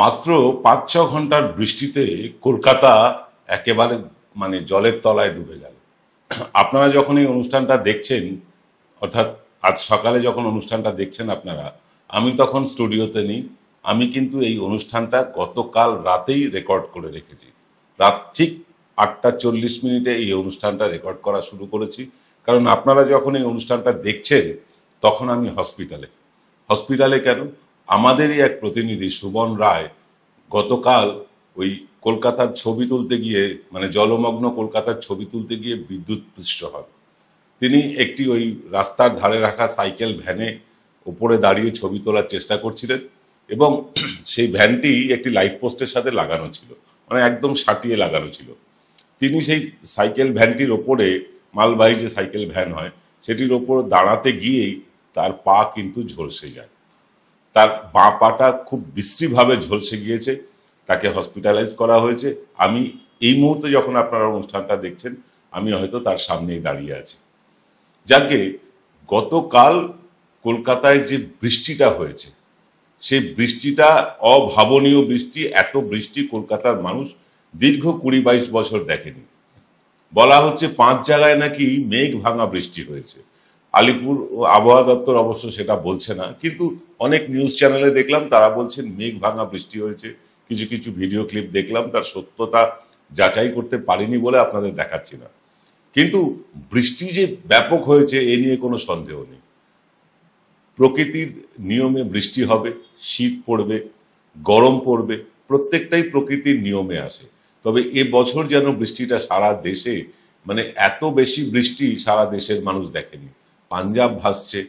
মাত্র ৫-৬ ঘন্টার বৃষ্টিতে কলকাতা একেবারে জলের তলায় ডুবে গেল। আপনারা যখন এই অনুষ্ঠানটা দেখছেন, অর্থাৎ আজ সকালে যখন অনুষ্ঠানটা দেখছেন আপনারা, আমি তখন স্টুডিওতে নেই। আমি কিন্তু এই অনুষ্ঠানটা গতকাল রাতেই রেকর্ড করে রেখেছি। রাত ঠিক ৮টা ৪০ এই অনুষ্ঠানটা রেকর্ড করা শুরু করেছি, কারণ আপনারা যখন এই অনুষ্ঠানটা দেখছেন তখন আমি হসপিটালে কেন, আমাদেরই এক প্রতিনিধি সুমন রায় গতকাল ওই কলকাতার ছবি তুলতে গিয়ে, জলমগ্ন কলকাতার ছবি তুলতে গিয়ে বিদ্যুৎস্পৃষ্ট হন। তিনি একটি ওই রাস্তার ধারে রাখা সাইকেল ভ্যানে উপরে দাঁড়িয়ে ছবি তোলার চেষ্টা করছিলেন, এবং সেই ভ্যানটি একটি লাইট পোস্টের সাথে লাগানো ছিল, একদম সাটিয়ে লাগানো ছিল। তিনি সেই সাইকেল ভ্যানটির ওপরে, মালবাহী যে সাইকেল ভ্যান হয় সেটির ওপর দাঁড়াতে গিয়েই তার পা কিন্তু ঝলসে যায়। তার বাঁ পাটা খুব বিশ্রীভাবে ঝলসে গিয়েছে, তাকে হসপিটালাইজ করা হয়েছে। আমি এই মুহূর্তে যখন আপনারা অনুষ্ঠানটা দেখছেন, আমি হয়তো তার সামনেই দাঁড়িয়ে আছি। যাকে গতকাল কলকাতায় যে বৃষ্টিটা হয়েছে, সেই বৃষ্টিটা অভাবনীয় বৃষ্টি। এত বৃষ্টি কলকাতার মানুষ দীর্ঘ ২০-২২ বছর দেখেনি। বলা হচ্ছে ৫ জায়গায় নাকি মেঘ ভাঙা বৃষ্টি হয়েছে। আলিপুর আবহাওয়া দপ্তর অবশ্য সেটা বলছে না, কিন্তু অনেক নিউজ চ্যানেলে দেখলাম তারা বলছেন মেঘ ভাঙা বৃষ্টি হয়েছে। কিছু কিছু ভিডিও ক্লিপ দেখলাম, তার সত্যতা যাচাই করতে পারিনি বলে আপনাদের দেখাচ্ছি না। কিন্তু বৃষ্টি যে ব্যাপক হয়েছে এ নিয়ে কোনো সন্দেহ নেই। প্রকৃতির নিয়মে বৃষ্টি হবে, শীত পড়বে, গরম পড়বে, প্রত্যেকটাই প্রকৃতির নিয়মে আসে। তবে এবছর যেন বৃষ্টিটা সারা দেশে, এত বেশি বৃষ্টি সারা দেশের মানুষ দেখেনি। পাঞ্জাব ভাসছে,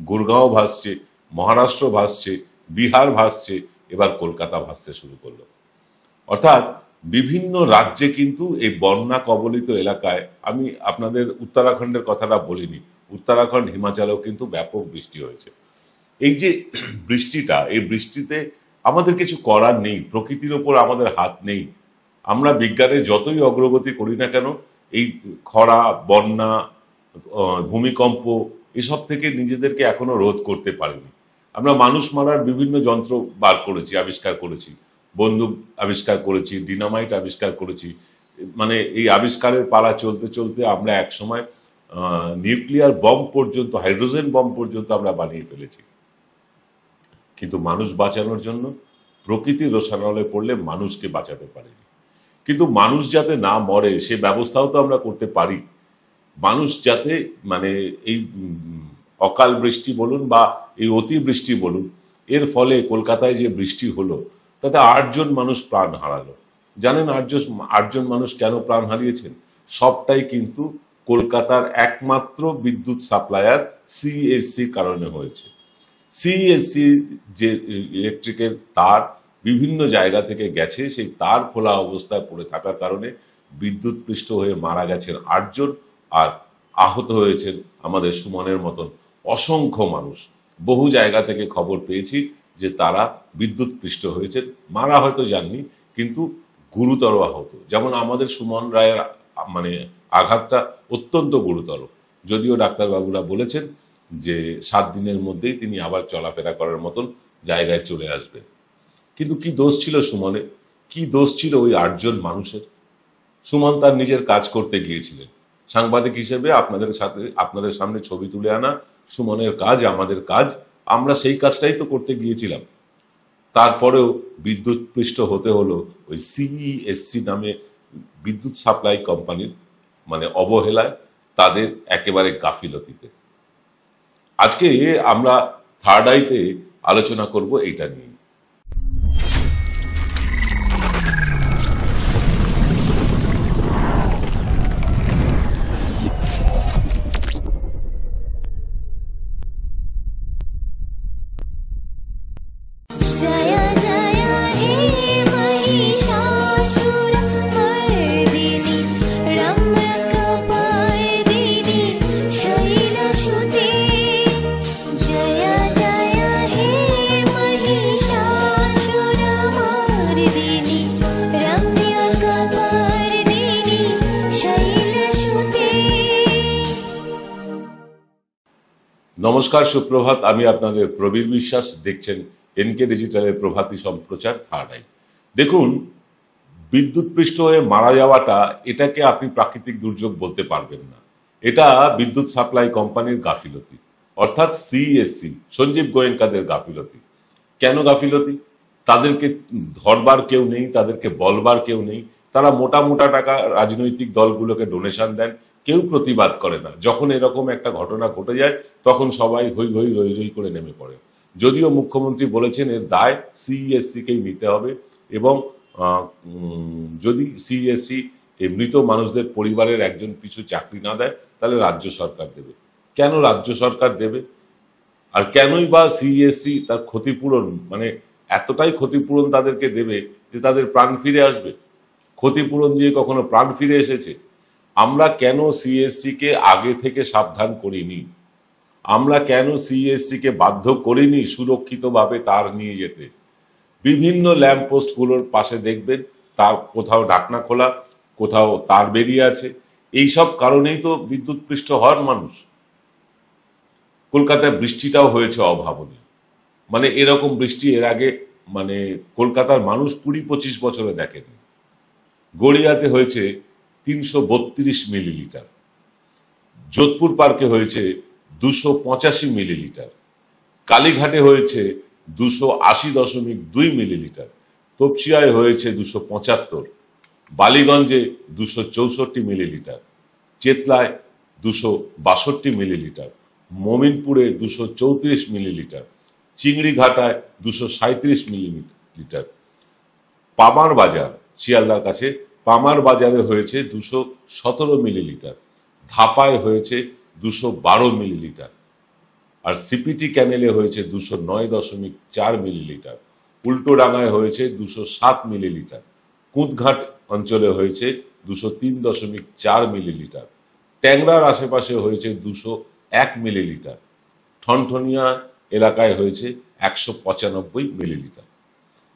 গুরগাঁও ভাসছে, মহারাষ্ট্র ভাসছে, বিহার ভাসছে, এবার কলকাতা ভাসতে শুরু করলো। অর্থাৎ বিভিন্ন রাজ্যে কিন্তু এই বন্যা কবলিত এলাকায়, আমি আপনাদের উত্তরাখণ্ডের কথাটা বলিনি, উত্তরাখণ্ড হিমাচলেও কিন্তু ব্যাপক বৃষ্টি হয়েছে। এই যে বৃষ্টিটা, এই বৃষ্টিতে আমাদের কিছু করার নেই, প্রকৃতির ওপর আমাদের হাত নেই। আমরা বিজ্ঞানে যতই অগ্রগতি করি না কেন, এই খরা, বন্যা, ভূমিকম্প এসব থেকে নিজেদেরকে এখনো রোধ করতে পারিনি। আমরা মানুষ মারার বিভিন্ন যন্ত্র বার করেছি, আবিষ্কার করেছি, বন্দুক আবিষ্কার করেছি, ডিনামাইট আবিষ্কার করেছি। এই আবিষ্কারের পালা চলতে চলতে আমরা এক সময় নিউক্লিয়ার বম্ব পর্যন্ত, হাইড্রোজেন বম্ব পর্যন্ত আমরা বানিয়ে ফেলেছি। কিন্তু মানুষ বাঁচানোর জন্য প্রকৃতির রোষানলে পড়লে মানুষকে বাঁচাতে পারেনি। কিন্তু মানুষ যাতে না মরে সে ব্যবস্থাও তো আমরা করতে পারি। মানুষ যাতে এই অকাল বৃষ্টি বলুন বা এই অতিবৃষ্টি বলুন, এর ফলে কলকাতায় যে বৃষ্টি হলো তাতে ৮ জন মানুষ প্রাণ হারালো। জানেন ৮ জন মানুষ কেন প্রাণ হারিয়েছেন? সবটাই কিন্তু কলকাতার একমাত্র বিদ্যুৎ সাপ্লায়ার সিএসসির কারণে হয়েছে। সিএসসি যে ইলেকট্রিকের তার বিভিন্ন জায়গা থেকে গেছে, সেই তার খোলা অবস্থায় পড়ে থাকার কারণে বিদ্যুৎপৃষ্ট হয়ে মারা গেছেন ৮ জন, আর আহত হয়েছেন আমাদের সুমনের মতন অসংখ্য মানুষ। বহু জায়গা থেকে খবর পেয়েছি যে তারা বিদ্যুৎপৃষ্ট হয়েছেন, মারা হয়তো যাননি কিন্তু গুরুতর আহত। যেমন আমাদের সুমন রায়ের আঘাতটা অত্যন্ত গুরুতর, যদিও ডাক্তারবাবুরা বলেছেন যে ৭ দিনের মধ্যেই তিনি আবার চলাফেরা করার মতন জায়গায় চলে আসবেন। কিন্তু কি দোষ ছিল সুমনের? কি দোষ ছিল ওই ৮ জন মানুষের? সুমন তার নিজের কাজ করতে গিয়েছিলেন। সাংবাদিক হিসেবে আপনাদের সামনে ছবি তুলে আনা সুমনের কাজ, আমাদের কাজ। আমরা সেই কাজটাই তো করতে গিয়েছিলাম। তারপরেও বিদ্যুৎপৃষ্ট হতে হলো ওই সিইএসসি নামে বিদ্যুৎ সাপ্লাই কোম্পানির অবহেলায়, তাদের একেবারে গাফিলতিতে। আজকে আমরা থার্ড আইতে আলোচনা করব এইটা নিয়ে। নমস্কার, সুপ্রভাত। আমি আপনাদের প্রবীর বিশ্বাস, দেখছেন এনকে ডিজিটালের প্রভাতী সম্প্রচার থার্ড আই। দেখুন, বিদ্যুৎপৃষ্ট হয়ে মারা যাওয়াটা এটাকে আপনি প্রাকৃতিক দুর্যোগ বলতে পারবেন না, এটা বিদ্যুৎ সাপ্লাই কোম্পানির গাফিলতি, অর্থাৎ সিএসসি সঞ্জীব গোয়েঙ্কাদের গাফিলতি। কেন গাফিলতি? তাদেরকে ধরবার কেউ নেই, তাদেরকে বলবার কেউ নেই। তারা মোটা মোটা টাকা রাজনৈতিক দলগুলোকে ডোনেশন দেন, কেউ প্রতিবাদ করে না। যখন এরকম একটা ঘটনা ঘটে যায় তখন সবাই হই হই রই রই করে নেমে পড়ে। যদিও মুখ্যমন্ত্রী বলেছেন এর দায় সিইএসসি কেই নিতে হবে, এবং যদি সিইএসসি এই মৃত মানুষদের পরিবারের একজন পিছু চাকরি না দেয় তাহলে রাজ্য সরকার দেবে। কেন রাজ্য সরকার দেবে? আর কেনই বা সিইএসসি তার ক্ষতিপূরণ, মানে এতটাই ক্ষতিপূরণ তাদেরকে দেবে যে তাদের প্রাণ ফিরে আসবে? ক্ষতিপূরণ দিয়ে কখনো প্রাণ ফিরে এসেছে? আমরা কেন সিএসসি কে আগে থেকে সাবধান করিনি? আমরা কেন সিএসসি কে বাধ্য করিনি সুরক্ষিতভাবে তার নিয়ে যেতে? বিভিন্ন ল্যাম্পপোস্ট গুলোর পাশে দেখবেন তার কোথাও ঢাকনা খোলা, কোথাও তার বেরিয়ে আছে। এইসব কারণেই তো বিদ্যুৎ পৃষ্ঠ হওয়ার মানুষ। কলকাতায় বৃষ্টিটাও হয়েছে অভাবনীয়, মানে এরকম বৃষ্টি এর আগে মানে কলকাতার মানুষ 20-25 বছরে দেখেনি। গড়িয়াতে হয়েছে 332 মিলিলিটার, যোধপুর পার্কে হয়েছে 285 মিলিলিটার, কালীঘাটে হয়েছে 280.2 মিলিলিটার, তপসিয়ায় হয়েছে 275, বালিগঞ্জে 264 মিলিলিটার, চেতলায় 262 মিলিলিটার, মোমিনপুরে 234 মিলিলিটার, চিংড়িঘাটায় 237 মিলিলিটার, পামার বাজার শিয়ালদার কাছে পামার বাজারে হয়েছে 217 মিলিলিটার, ধাপায় হয়েছে 212 মিলিলিটার, আর সিপিটি ক্যানেলে হয়েছে 209.4 মিলিলিটার, উল্টোডাঙ্গায় হয়েছে 207 মিলিলিটার, কুঁদঘাট অঞ্চলে হয়েছে 203.4 মিলিলিটার, ট্যাংরার আশেপাশে হয়েছে 201 মিলিলিটার, ঠনঠনিয়া এলাকায় হয়েছে 195 মিলিলিটার।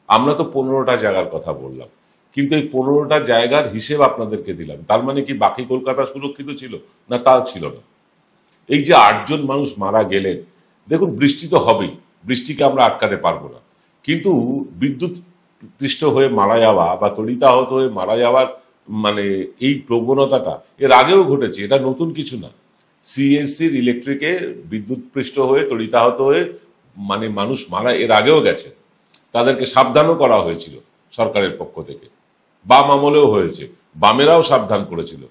আমরা তো 15টা জায়গার কথা বললাম, কিন্তু এই 15টা জায়গার হিসেব আপনাদেরকে দিলাম। তার মানে কি বাকি কলকাতা সুরক্ষিত ছিল? না, তা ছিল না। এই যে 8 জন মানুষ মারা গেলেন, দেখুন বৃষ্টি তো হবেই, বৃষ্টিকে আমরা আটকাতে পারবো না, কিন্তু বিদ্যুৎ পৃষ্ঠ হয়ে মারা যাওয়া বা তড়িতাহত হয়ে মারা যাওয়ার মানে এই প্রবণতাটা এর আগেও ঘটেছে, এটা নতুন কিছু না। সিএসসির ইলেকট্রিকে বিদ্যুৎ পৃষ্ঠ হয়ে তড়িতাহত হয়ে মানে মানুষ মারা এর আগেও গেছে, তাদেরকে সাবধানও করা হয়েছিল সরকারের পক্ষ থেকে, বাম আমলেও হয়েছে, বামেরাও সাবধান করেছিল,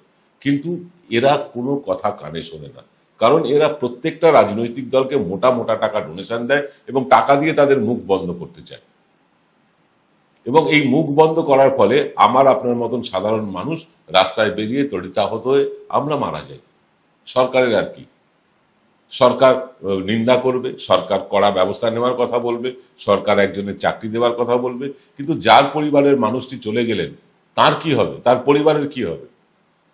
কিন্তু এরা কোনো কথা কানে শোনে না। কারণ এরা প্রত্যেকটা রাজনৈতিক দলকে মোটা মোটা টাকা ডোনেশন দেয় এবং টাকা দিয়ে তাদের মুখ বন্ধ করতে চায়, এবং এই মুখ বন্ধ করার ফলে আমার আপনার মতন সাধারণ মানুষ রাস্তায় বেরিয়ে তড়িতাহত হয়ে আমরা মারা যাই। সরকারের আর কি? সরকার নিন্দা করবে, সরকার কড়া ব্যবস্থা নেওয়ার কথা বলবে, সরকার একজনের চাকরি দেওয়ার কথা বলবে, কিন্তু যার পরিবারের মানুষটি চলে গেলেন তার কি হবে? তার পরিবারের কি হবে?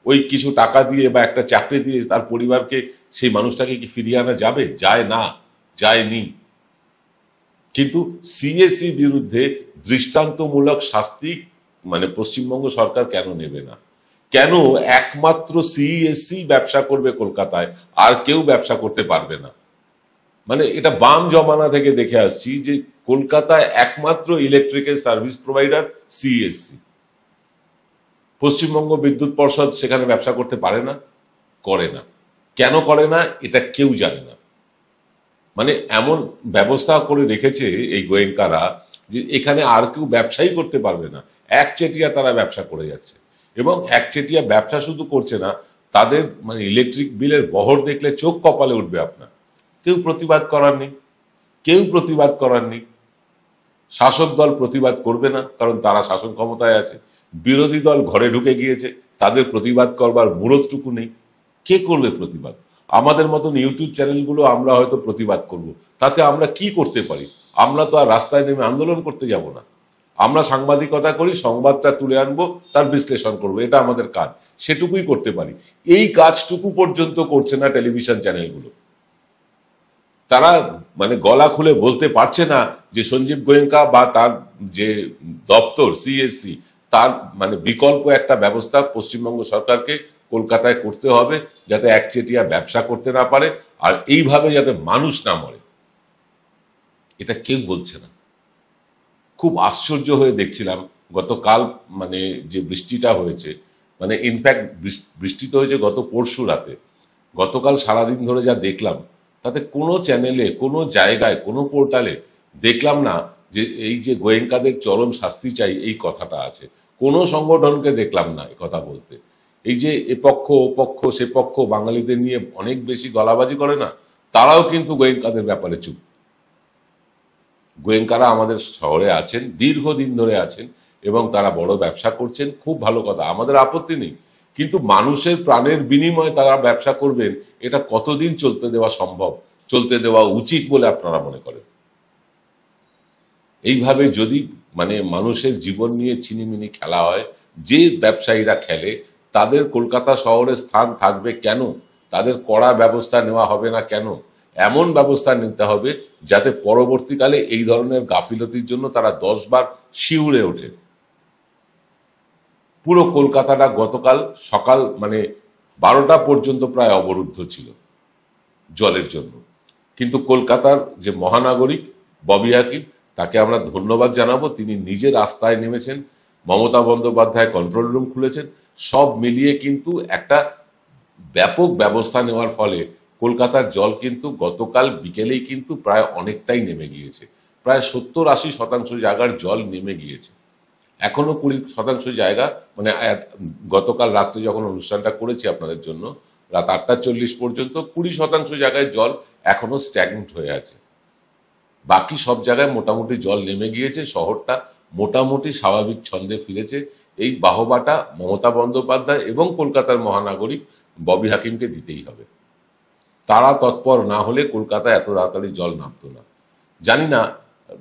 ওই কিছু টাকা দিয়ে বা একটা চাকরি দিয়ে তার পরিবারকে, সেই মানুষটাকে কি ফিরিয়ে আনা যাবে? যায় না, যায়নি। কিন্তু সিএসসি বিরুদ্ধে দৃষ্টান্তমূলক শাস্তি মানে পশ্চিমবঙ্গ সরকার কেন নেবে না? কেন একমাত্র সিএসসি ব্যবসা করবে কলকাতায়, আর কেউ ব্যবসা করতে পারবে না? মানে এটা বাম জমানা থেকে দেখে আসছি যে কলকাতায় একমাত্র electrical service provider CSC. Paschimbanga বিদ্যুৎ পর্ষদ সেখানে ব্যবসা করতে পারে না, করে না। কেন করে না এটা কেউ জানে না। মানে এমন ব্যবস্থা করে রেখেছে এই গোয়েঙ্কারা যে এখানে আর কেউ ব্যবসাই করতে পারবে না, একচেটিয়া তারা ব্যবসা করে যাচ্ছে। এবং একচেটিয়া ব্যবসা শুধু করছে না, তাদের মানে ইলেকট্রিক বিলের বহর দেখলে চোখ কপালে উঠবে আপনার। কেউ প্রতিবাদ করার নেই, কেউ প্রতিবাদ করার নেই। শাসক দল প্রতিবাদ করবে না, কারণ তারা শাসন ক্ষমতায় আছে। বিরোধী দল ঘরে ঢুকে গিয়েছে, তাদের প্রতিবাদ করবার মুরতটুকু নেই। কে করবে প্রতিবাদ? আমাদের মতন ইউটিউব চ্যানেলগুলো আমরা হয়তো প্রতিবাদ করব, তাতে আমরা কি করতে পারি? আমরা তো আর রাস্তায় নেমে আন্দোলন করতে যাব না। আমরা সাংবাদিকতা করি, সংবাদটা তুলে আনবো, তার বিশ্লেষণ করব, এটা আমাদের কাজ, সেটুকুই করতে পারি। এই কাজটুকু পর্যন্ত করছে না টেলিভিশন চ্যানেলগুলো। তারা মানে গলা খুলে বলতে পারছে না যে সঞ্জীব গোয়েঙ্কা বা তার যে দপ্তর সিএসসি, তার মানে বিকল্প একটা ব্যবস্থা পশ্চিমবঙ্গ সরকারকে কলকাতায় করতে হবে, যাতে একচেটিয়া ব্যবসা করতে না পারে, আর এইভাবে যাতে মানুষ না মরে। এটা কেউ বলছে না। খুব আশ্চর্য হয়ে দেখছিলাম গতকাল, মানে যে বৃষ্টিটা হয়েছে, মানে ইনফ্যাক্ট বৃষ্টি তো হয়েছে গত পরশু রাতে, গতকাল সারাদিন ধরে যা দেখলাম তাতে কোনো চ্যানেলে, কোনো জায়গায়, কোনো পোর্টালে দেখলাম না যে এই যে গোয়েঙ্কাদের চরম শাস্তি চাই এই কথাটা আছে। কোনো সংগঠনকে দেখলাম না কথা বলতে। এই যে এ পক্ষ ও পক্ষ সে পক্ষ বাঙালিদের নিয়ে অনেক বেশি গলাবাজি করে না, তারাও কিন্তু গোয়েঙ্কাদের ব্যাপারে চুপ। গোয়েঙ্কারা আমাদের শহরে আছেন, দীর্ঘদিন ধরে আছেন এবং তারা বড় ব্যবসা করছেন, খুব ভালো কথা, আমাদের আপত্তি নেই। কিন্তু মানুষের প্রাণের বিনিময়ে তারা ব্যবসা করবেন, এটা কতদিন চলতে দেওয়া সম্ভব, চলতে দেওয়া উচিত বলে আপনারা মনে করেন? এইভাবে যদি মানে মানুষের জীবন নিয়ে ছিনিমিনি খেলা হয়, যে ব্যবসায়ীরা খেলে তাদের কলকাতা শহরে স্থান থাকবে কেন? তাদের কড়া ব্যবস্থা নেওয়া হবে না কেন? এমন ব্যবস্থা নিতে হবে যাতে পরবর্তীকালে এই ধরনের গাফিলতির জন্য তারা 10 বার শিউরে ওঠে। পুরো কলকাতাটা গতকাল সকাল মানে 12টা পর্যন্ত প্রায় অবরুদ্ধ ছিল জলের জন্য। কিন্তু কলকাতার যে মহানাগরিক ববি হাকিম, তাকে আমরা ধন্যবাদ জানাবো, তিনি নিজে রাস্তায় নেমেছেন, মমতা বন্দ্যোপাধ্যায় কন্ট্রোল রুম খুলেছেন, সব মিলিয়ে কিন্তু একটা ব্যাপক ব্যবস্থা নেওয়ার ফলে কলকাতার জল কিন্তু গতকাল বিকেলেই কিন্তু প্রায় অনেকটাই নেমে গিয়েছে। প্রায় 70-80% জায়গার জল নেমে গিয়েছে। এখনো 20% জায়গা, মানে গতকাল রাত্রে যখন অনুষ্ঠানটা করেছি আপনাদের জন্য রাত 8:40 পর্যন্ত 20% জায়গায় জল এখনো স্ট্যাগনেন্ট হয়ে আছে। বাকি সব জায়গায় মোটামুটি জল নেমে গিয়েছে, শহরটা মোটামুটি স্বাভাবিক ছন্দে ফিরেছে। এই বাহবাটা মমতা বন্দ্যোপাধ্যায় এবং কলকাতার মহানাগরিক ববি হাকিমকে দিতেই হবে। তারা তৎপর না হলে কলকাতায় এত তাড়াতাড়ি জল নামতো না। জানি না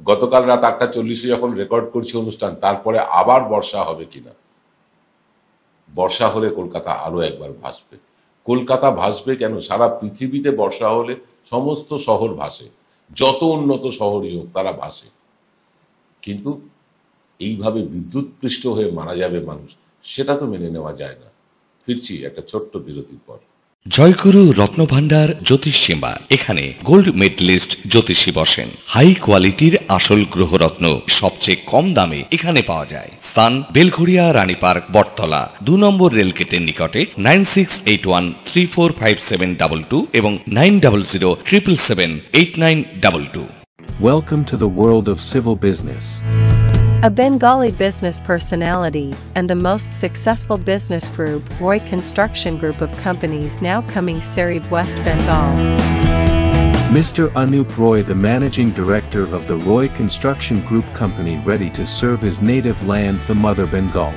গতকাল রাত 8:40 যখন রেকর্ড করছি অনুষ্ঠান, তারপরে আবার বর্ষা হবে কিনা। বর্ষা হলে কলকাতা আরো একবার ভাসবে। কলকাতা ভাসবে কেন, সারা পৃথিবীতে বর্ষা হলে সমস্ত শহর ভাসে, যত উন্নত শহরই হোক তারা ভাসে। কিন্তু এইভাবে বিদ্যুৎপৃষ্ট হয়ে মারা যাবে মানুষ, সেটা তো মেনে নেওয়া যায় না। ফিরছি একটা ছোট্ট বিরতির পর। জয়গুরু রত্নভান্ডার জ্যোতিষ চেম্বার, এখানে গোল্ড মেডেলিস্ট জ্যোতিষী বসেন। হাই কোয়ালিটির আসল গ্রহরত্ন সবচেয়ে কম দামে এখানে পাওয়া যায়। স্থান বেলঘড়িয়া রানীপার্ক বটতলা 2 নম্বর রেলগেটের নিকটে। 9681345722 এবং 9007778922। Welcome to the world of civil business. A Bengali business personality and the most successful business group, Roy Construction Group of companies, now coming Sarib, West Bengal. Mr. Anup Roy, the managing director of the Roy Construction Group company, ready to serve his native land, the Mother Bengal.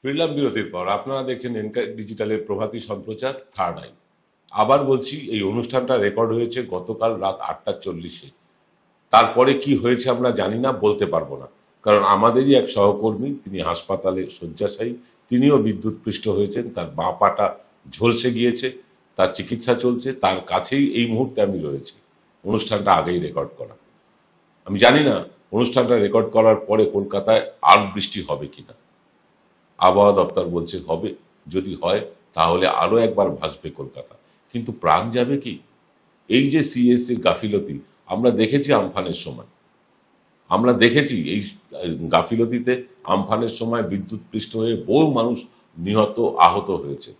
ফিরলাম বিরতির পর। আপনারা দেখছেন NK ডিজিটালের প্রভাতী সম্প্রচার third eye. আবার বলছি, এই অনুষ্ঠানটা রেকর্ড হয়েছে গতকাল রাত 8:40। তারপরে কি হয়েছে আমরা জানি না, বলতে পারবো না, কারণ আমাদেরই এক সহকর্মী, তিনি হাসপাতালে শয্যাশায়ী, তিনিও বিদ্যুৎপৃষ্ট হয়েছেন, তার বাঁ পাটা ঝলসে গিয়েছে, তার চিকিৎসা চলছে, তার কাছেই এই মুহূর্তে আমি রয়েছি। অনুষ্ঠানটা আগেই রেকর্ড করা। আমি জানি না অনুষ্ঠানটা রেকর্ড করার পরে কলকাতায় আর বৃষ্টি হবে কিনা। আবহাওয়া দপ্তর বলছে হবে, যদি হয় তাহলে আরো একবার ভাসবে কলকাতা। কিন্তু প্রাণ যাবে কি? এই যে সিএসসির গাফিলতি আমরা দেখেছি আমফানের সময়, আমরা দেখেছি এই গাফিলতিতে আমফানের সময় বিদ্যুৎপৃষ্ট হয়ে বহু মানুষ নিহত আহত হয়েছে।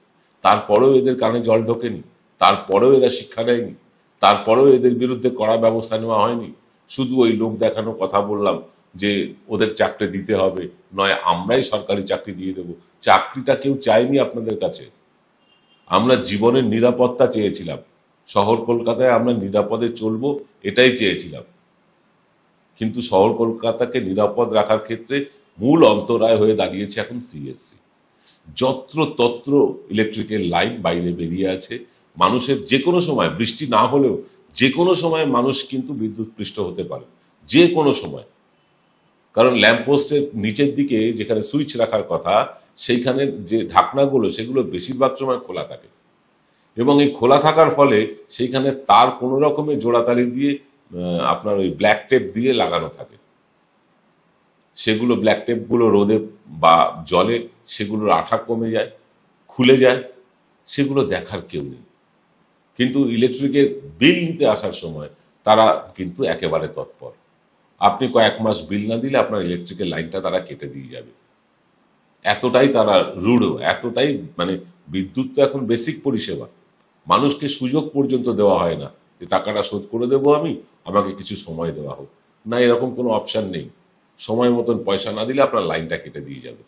তারপরেও এদের কানে জল ঢোকেনি, তারপরেও এরা শিক্ষা নেয়নি, তারপরেও এদের বিরুদ্ধে কড়া ব্যবস্থা নেওয়া হয়নি। শুধু ওই লোক দেখানো কথা বললাম যে ওদের চাকরি দিতে হবে, নয় আমরাই সরকারি চাকরি দিয়ে দেব। চাকরিটা কেউ চায়নি আপনাদের কাছে। আমরা জীবনের নিরাপত্তা চেয়েছিলাম, শহর কলকাতায় আমরা নিরাপদে চলবো এটাই চেয়েছিলাম। কিন্তু শহর কলকাতাকে নিরাপদ রাখার ক্ষেত্রে মূল অন্তরায় হয়ে দাঁড়িয়েছে এখন সিএসসি। যত্র তত্র ইলেকট্রিকের লাইন বাইরে বেরিয়ে আছে। মানুষের যে কোনো সময়, বৃষ্টি না হলেও যে কোনো সময় মানুষ কিন্তু বিদ্যুৎপৃষ্ট হতে পারে, যে কোনো সময়। কারণ ল্যাম্পপোস্টের নিচের দিকে যেখানে সুইচ রাখার কথা, সেইখানে যে ঢাকনাগুলো সেগুলো বেশিরভাগ সময় খোলা থাকে, এবং এই খোলা থাকার ফলে সেইখানে তার কোনো রকমের জোড়াতালি দিয়ে আপনার ওই ব্ল্যাক টেপ দিয়ে লাগানো থাকে। সেগুলো ব্ল্যাক টেপগুলো রোদে বা জলে সেগুলোর আঠা কমে যায়, খুলে যায়, সেগুলো দেখার কেউ নেই। কিন্তু ইলেকট্রিকের বিল নিতে আসার সময় তারা কিন্তু একেবারে তৎপর। আপনি কয়েক মাস বিল না দিলে আপনার ইলেকট্রিকের লাইনটা তারা কেটে দিয়ে যাবে। এতটাই তারা রূঢ়, এতটাই মানে বিদ্যুৎ তো এখন বেসিক পরিষেবা, মানুষকে সুযোগ পর্যন্ত দেওয়া হয় না যে টাকাটা শোধ করে দেবো আমি, আমাকে কিছু সময় দেওয়া হোক না, এরকম কোনো অপশন নেই। সময় মতন পয়সা না দিলে আপনার লাইনটা কেটে দিয়ে যাবে।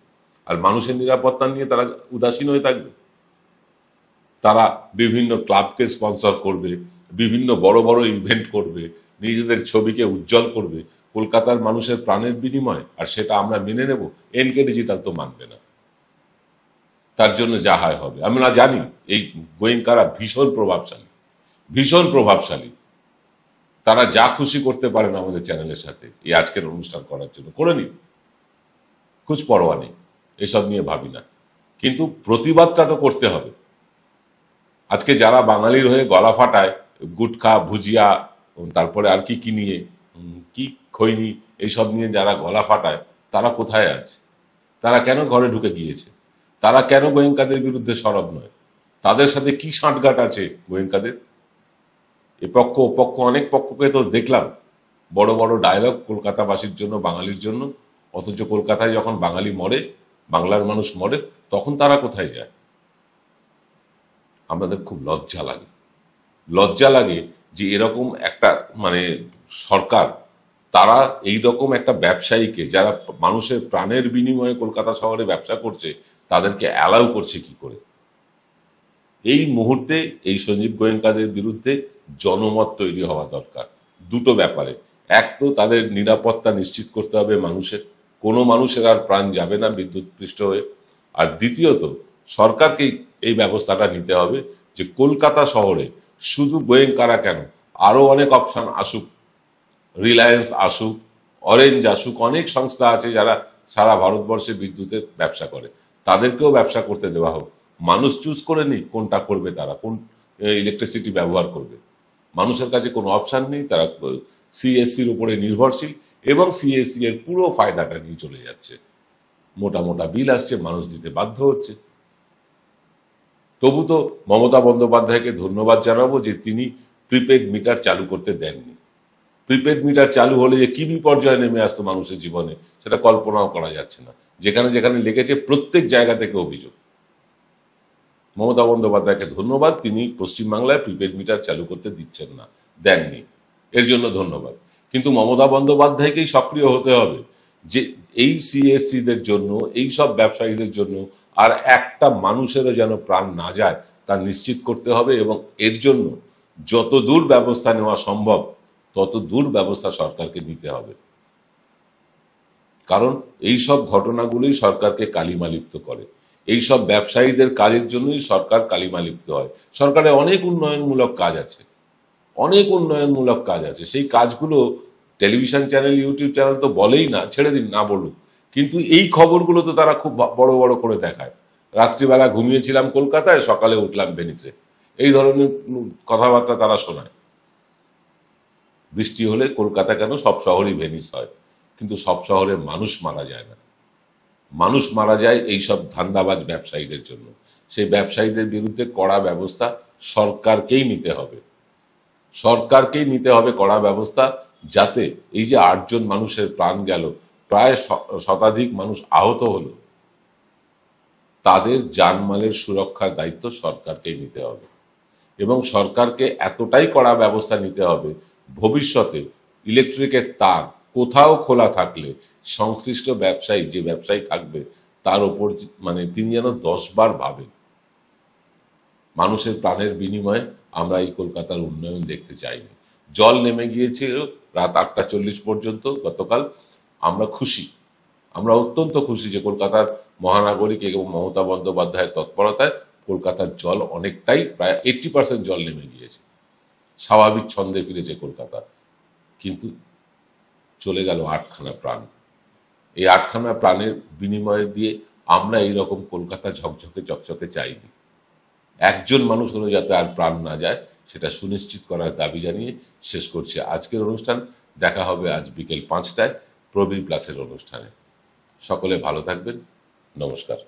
আর মানুষের নিরাপত্তা নিয়ে তারা উদাসীন হয়ে থাকবে। তারা বিভিন্ন ক্লাবকে স্পন্সর করবে, বিভিন্ন বড় বড় ইভেন্ট করবে, নিজেদের ছবিকে উজ্জ্বল করবে কলকাতার মানুষের প্রাণের বিনিময়ে, আর সেটা আমরা মেনে নেব? এনকে ডিজিটাল তো মানবে না। তার জন্য যা হয় হবে। আমরা জানি এই গোয়েঙ্কারা ভীষণ প্রভাবশালী, ভীষণ প্রভাবশালী। তারা যা খুশি করতে পারেন আমাদের চ্যানেলের সাথে এই আজকের অনুষ্ঠান করার জন্য, করে নিন, কুছ পরোয়া নেই, এসব নিয়ে ভাবি না। কিন্তু প্রতিবাদটা তো করতে হবে। আজকে যারা বাঙালির হয়ে গলা ফাটায় গুটখা, ভুজিয়া, তারপরে আর কি কি নিয়ে, কি খৈনি, এইসব নিয়ে যারা গলা ফাটায়, তারা কোথায় আছে? তারা কেন ঘরে ঢুকে গিয়েছে? তারা কেন গোয়েঙ্কাদের বিরুদ্ধে সরব নয়? তাদের সাথে কি সাঁটগাঁট আছে গোয়েঙ্কাদের? এ পক্ষ ও পক্ষ, অনেক পক্ষকে তো দেখলাম বড় বড় ডায়লগ কলকাতাবাসীর জন্য, বাঙালির জন্য, অথচ কলকাতায় যখন বাঙালি মরে, বাংলার মানুষ মরে, তখন তারা কোথায় যায়? আমাদের খুব লজ্জা লাগে, লজ্জা লাগে যে এরকম একটা মানে সরকার, তারা এই রকম একটা ব্যবসায়ীকে, যারা মানুষের প্রাণের বিনিময়ে কলকাতা শহরে ব্যবসা করছে, তাদেরকে অ্যালাউ করছে কি করে? এই মুহূর্তে এই সঞ্জীব গোয়েঙ্কাদের বিরুদ্ধে জনমত তৈরি হওয়া দরকার দুটো ব্যাপারে। এক তো তাদের নিরাপত্তা নিশ্চিত করতে হবে মানুষের, কোনো মানুষের আর প্রাণ যাবে না বিদ্যুৎপৃষ্ট হয়ে। আর দ্বিতীয়ত সরকারকে এই ব্যবস্থাটা নিতে হবে যে কলকাতা শহরে শুধু গোয়েঙ্কারা কেন, আরো অনেক অপশন আসুক, রিলায়েন্স আসুক, অরেঞ্জ আসুক, অনেক সংস্থা আছে যারা সারা ভারতবর্ষে বিদ্যুতের ব্যবসা করে, তাদেরকেও ব্যবসা করতে দেওয়া হোক। মানুষ চুজ করে নি কোনটা করবে, তারা কোন ইলেকট্রিসিটি ব্যবহার করবে। মানুষের কাছে কোনো অপশন নেই, তারা সিএসসির উপরে নির্ভরশীল এবং সিএসসি এর পুরো ফায়দাটা নিয়ে চলে যাচ্ছে। মোটা মোটা বিল আসছে, মানুষ দিতে বাধ্য হচ্ছে। তবু তো মমতা বন্দ্যোপাধ্যায়কে ধন্যবাদ জানাবো যে তিনি প্রিপেড মিটার চালু করতে দেননি। প্রিপেড মিটার চালু হলে যে কি বিপর্যয় নেমে আসতো মানুষের জীবনে, সেটা কল্পনাও করা যাচ্ছে না। যেখানে যেখানে লেগেছে প্রত্যেক জায়গা থেকে অভিযোগ। মমতা বন্দ্যোপাধ্যায়কে ধন্যবাদ, তিনি পশ্চিমবাংলায় প্রিপেড মিটার চালু করতে দিচ্ছেন না, দেননি, এর জন্য ধন্যবাদ। কিন্তু মমতা বন্দ্যোপাধ্যায়কেই সক্রিয় হতে হবে যে এই সিএসসিদের জন্য, এই সব ব্যবসায়ীদের জন্য আর একটা মানুষেরও যেন প্রাণ না যায় তা নিশ্চিত করতে হবে, এবং এর জন্য যত দূর ব্যবস্থা নেওয়া সম্ভব তত দূর ব্যবস্থা সরকারকে নিতে হবে। কারণ এই সব ঘটনাগুলোই সরকারকে কালিমালিপ্ত করে। এই সব ব্যবসায়ীদের কাজের জন্যই সরকার কালিমালিপ্ত হয়। সরকারে অনেক উন্নয়নমূলক কাজ আছে, অনেক উন্নয়নমূলক কাজ আছে, সেই কাজগুলো টেলিভিশন চ্যানেল, ইউটিউব চ্যানেল তো বলেই না, ছেড়ে দিন, না বলুক, কিন্তু এই খবরগুলো তো তারা খুব বড় বড় করে দেখায়। রাত্রিবেলা ঘুমিয়েছিলাম কলকাতায়, সকালে উঠলাম ভেনিসে, এই ধরনের কথাবার্তা তারা শোনায়। বৃষ্টি হলে কলকাতা কেন, সব শহরই ভেনিস হয়, কিন্তু সব শহরে মানুষ মারা যায় না। মানুষ মারা যায় এইসব ধান্দাবাজ ব্যবসায়ীদের জন্য। সেই ব্যবসায়ীদের বিরুদ্ধে কড়া ব্যবস্থা সরকারকেই নিতে হবে, সরকারকেই নিতে হবে কড়া ব্যবস্থা, যাতে এই যে 8 জন মানুষের প্রাণ গেল, প্রায় শতাধিক মানুষ আহত হলো, তাদের জানমালের সুরক্ষার দায়িত্ব সরকারকেই নিতে হবে। এবং সরকারকে এতটাই কড়া ব্যবস্থা নিতে হবে, ভবিষ্যতে ইলেকট্রিকের তার কোথাও খোলা থাকলে সংশ্লিষ্ট ব্যবসায়ী, যে ব্যবসায়ী থাকবে, তার ওপর মানে তিনি যেন 10 বার ভাবেন। মানুষের প্রাণের বিনিময়ে আমরা এই কলকাতার উন্নয়ন দেখতে চাইনি। জল নেমে গিয়েছিল রাত 8:40 পর্যন্ত গতকাল। আমরা খুশি, আমরা অত্যন্ত খুশি যে কলকাতার মহানাগরিক এবং মমতা বন্দ্যোপাধ্যায়ের তৎপরতায় কলকাতার জল অনেকটাই, প্রায় 80% জল নেমে গিয়েছে, স্বাভাবিক ছন্দে ফিরেছে কলকাতা। কিন্তু চলে গেল 8খানা প্রাণ। এই 8খানা প্রাণের বিনিময়ে দিয়ে আমরা এইরকম কলকাতা ঝকঝকে চকচকে চাইনি। একজন মানুষ হলো যাতে আর প্রাণ না যায়, সেটা সুনিশ্চিত করার দাবি জানিয়ে শেষ করছি আজকের অনুষ্ঠান। দেখা হবে আজ বিকেল 5টায় প্রবীর প্লাসের অনুষ্ঠানে। সকলে ভালো থাকবেন, নমস্কার।